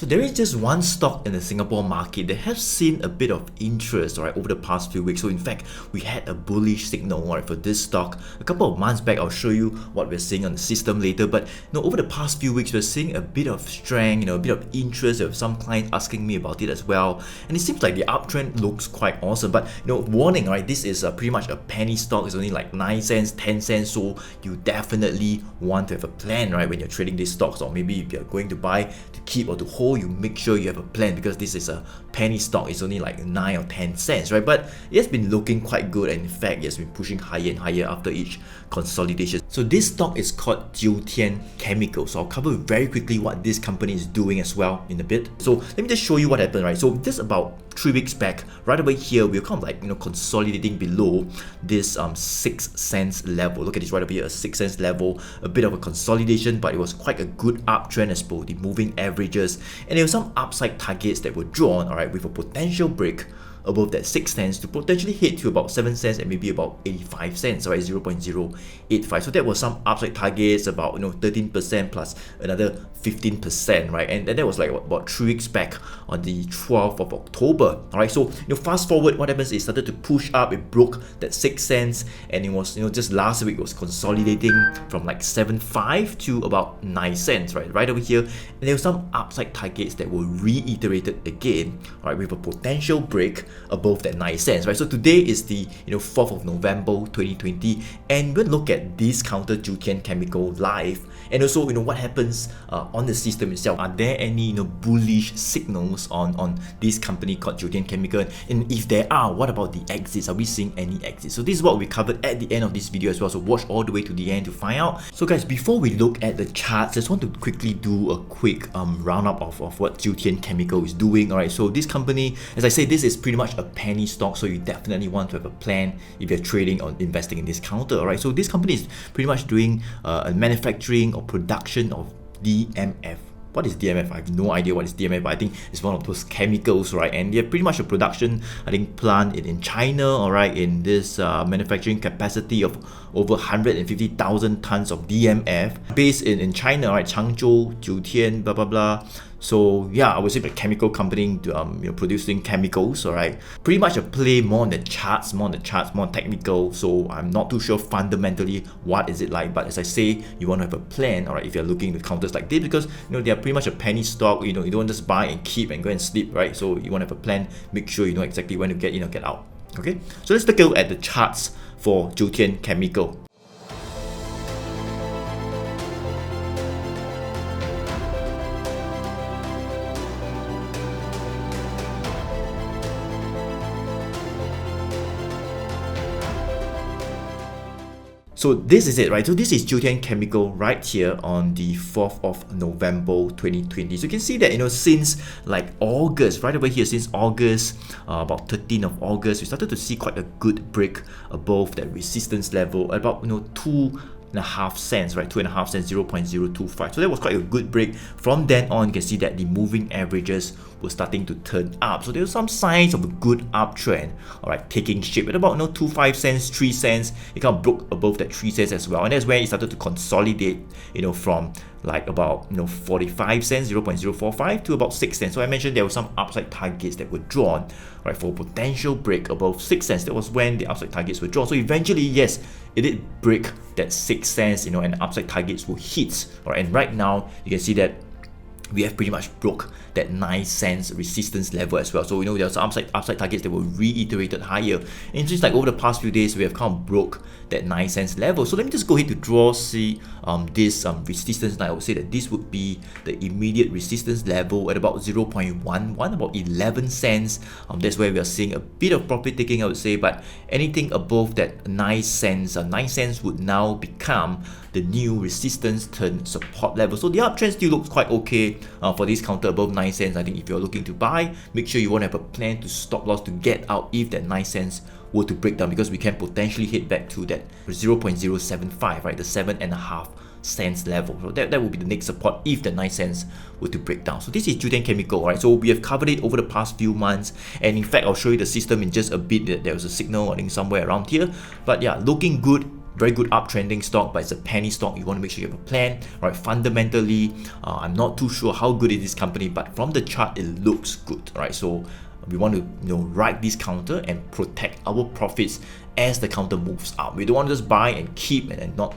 So there is just one stock in the Singapore market that has seen a bit of interest, alright, over the past few weeks. So in fact, we had a bullish signal, alright, for this stock a couple of months back. I'll show you what we're seeing on the system later. But over the past few weeks, we're seeing a bit of strength, a bit of interest. There have some clients asking me about it as well, and it seems like the uptrend looks quite awesome. But warning, right? This is pretty much a penny stock. It's only like 9 cents, 10 cents. So you definitely want to have a plan, right, when you're trading these stocks, or maybe if you're going to buy to keep or to hold, you make sure you have a plan, because this is a penny stock. It's only like 9 or 10 cents, right? But it has been looking quite good, and in fact, it has been pushing higher and higher after each consolidation. So this stock is called 𝐬𝐢𝐠𝐻. So I'll cover very quickly what this company is doing as well in a bit. So let me just show you what happened, right? So just about 3 weeks back, right over here, we're kind of like consolidating below this 6 cents level. Look at this right over here, a 6 cents level, a bit of a consolidation, but it was quite a good uptrend as per the moving averages, and there were some upside targets that were drawn, all right, with a potential break above that 6 cents to potentially hit to about 7 cents and maybe about 85 cents, right, 0.085. So that was some upside targets, about 13% plus another 15%, right? And that was like about 3 weeks back on the 12th of October. All right, so fast forward, what happens is it started to push up. It broke that 6 cents, and it was just last week it was consolidating from like 7.5 to about 9 cents, right over here. And there were some upside targets that were reiterated again, all right, with a potential break above that 9 cents, right? So today is the 4th of November 2020, and we'll look at this counter 𝐬𝐢𝐠𝐻 live, and also what happens on the system itself. Are there any bullish signals on this company called 𝐬𝐢𝐠𝐻? And if there are, what about the exits? Are we seeing any exits? So this is what we covered at the end of this video as well, so watch all the way to the end to find out. So guys, before we look at the charts, I just want to quickly do a quick roundup of what 𝐬𝐢𝐠𝐻 is doing. Alright, so this company, as I say, this is pretty much a penny stock, so you definitely want to have a plan if you're trading or investing in this counter. Alright, so this company is pretty much doing manufacturing or production of DMF. What is DMF? I have no idea what is DMF, but I think it's one of those chemicals, right? And they're pretty much a production, I think, plant in China, alright, in this manufacturing capacity of over 150,000 tons of DMF, based in China, right? Changzhou, Jiutian, blah blah blah. So yeah, I would say a chemical company producing chemicals, alright. Pretty much a play more on the charts, more technical. So I'm not too sure fundamentally what is it like, but as I say, you want to have a plan, alright, if you're looking at counters like this, because they are pretty much a penny stock. You don't just buy and keep and go and sleep, right? So you want to have a plan, make sure you know exactly when to get in or get out. Okay, so let's take a look at the charts for 𝐬𝐢𝐠𝐻. So this is it, right? So this is 𝐬𝐢𝐠𝐻 right here on the 4th of November 2020. So you can see that since like August, right over here, since August, about 13th of August, we started to see quite a good break above that resistance level, about 2.5 cents, right? 2.5 cents, 0.025. So that was quite a good break. From then on, you can see that the moving averages were starting to turn up. So there were some signs of a good uptrend, all right, taking shape at about 2.5 cents, 3 cents. It kind of broke above that 3 cents as well, and that's where it started to consolidate, from like about 45 cents, 0.045 to about 6 cents. So I mentioned there were some upside targets that were drawn, right, for potential break above 6 cents. That was when the upside targets were drawn. So eventually, yes, it did break that 6 cents, and upside targets were hit. All right, and right now you can see that we have pretty much broke that 9 cents resistance level as well. So there's some upside targets that were reiterated higher, and just like over the past few days, we have kind of broke that 9 cents level. So let me just go ahead to draw this resistance. Now I would say that this would be the immediate resistance level at about 0.11, about 11 cents. That's where we are seeing a bit of profit taking, I would say. But anything above that 9 cents, 9 cents would now become the new resistance turn support level. So the uptrend still looks quite okay for this counter above 9 cents. I think if you're looking to buy, make sure you want to have a plan to stop loss to get out if that 9 cents were to break down, because we can potentially hit back to that 0.075, right, the 7.5 cents level. So that would be the next support if the 9 cents were to break down. So this is 𝐬𝐢𝐠𝐻, alright. So we have covered it over the past few months, and in fact I'll show you the system in just a bit. That there was a signal, I think, somewhere around here. But yeah, looking good very good uptrending stock, but it's a penny stock. You want to make sure you have a plan, right? Fundamentally, I'm not too sure how good is this company, but from the chart, it looks good, right? So we want to ride this counter and protect our profits as the counter moves up. We don't want to just buy and keep and not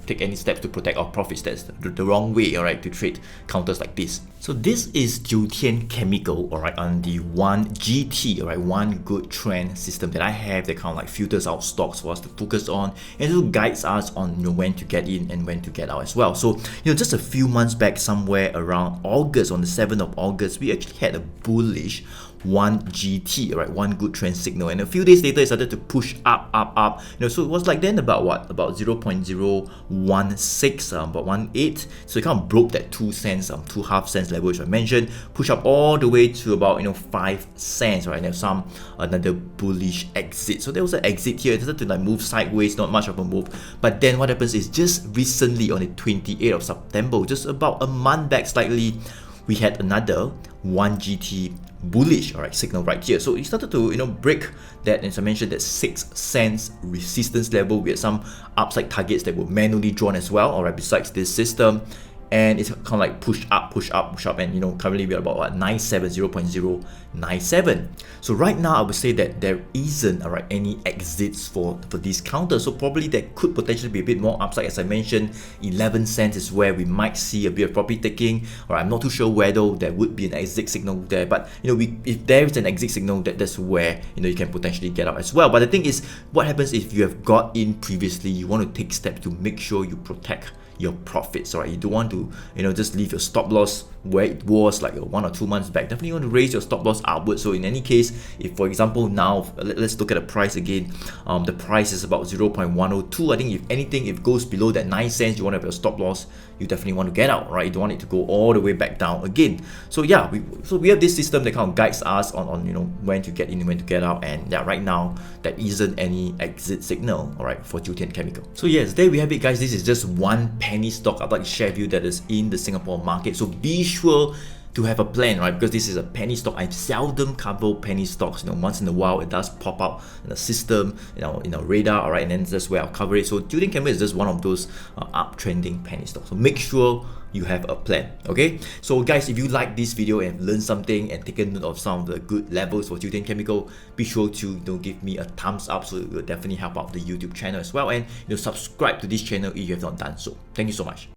take any steps to protect our profits. That's the wrong way, all right, to trade counters like this. So this is 𝐬𝐢𝐠𝐬𝐿, all right, on the 1GT, all right, one good trend system that I have that kind of like filters out stocks for us to focus on, and it guides us on when to get in and when to get out as well. So just a few months back, somewhere around August, on the 7th of August, we actually had a bullish 1GT, right, one good trend signal, and a few days later it started to push up. So it was like then about what, about 0.016, about 18. So it kind of broke that 2 cents, 2.5 cents level, which I mentioned, push up all the way to about 5 cents, right? And there's another bullish exit. So there was an exit here. It started to like move sideways, not much of a move. But then what happens is, just recently on the 28th of September, just about a month back slightly, we had another 1GT bullish, all right, signal right here. So it started to break that, as I mentioned, that 6 cents resistance level. We had some upside targets that were manually drawn as well, all right, besides this system. And it's kind of like push up, and currently we're about what, 97, 0.097. So right now I would say that there isn't, all right, any exits for these counters. So probably there could potentially be a bit more upside. As I mentioned, 11 cents is where we might see a bit of profit taking. All right, I'm not too sure whether there would be an exit signal there, but if there is an exit signal, that's where you can potentially get out as well. But the thing is, what happens if you have got in previously? You want to take steps to make sure you protect your profits, right? You don't want to just leave your stop loss where it was like 1 or 2 months back. Definitely want to raise your stop loss upwards. So in any case, if for example now, let's look at the price again. The price is about 0.102. I think if anything, if it goes below that 9 cents, you want to have your stop loss, you definitely want to get out, right? You don't want it to go all the way back down again. So yeah, we have this system that kind of guides us on when to get in and when to get out. And yeah, right now there isn't any exit signal, all right, for 𝐬𝐢𝐠𝐬𝐿. So yes, there we have it, guys. This is just one penny stock I'd like to share with you that is in the Singapore market. So be sure to have a plan, right? Because this is a penny stock. I seldom cover penny stocks. Once in a while it does pop up in the system, in our radar, all right, and then that's where I'll cover it. So 𝐬𝐢𝐠𝐬𝐿 is just one of those uptrending penny stocks. So make sure you have a plan, okay? So guys, if you like this video and learned something and taken note of some of the good levels for 𝐬𝐢𝐠𝐬𝐿, be sure to give me a thumbs up, so it will definitely help out the YouTube channel as well, and subscribe to this channel if you have not done so. Thank you so much.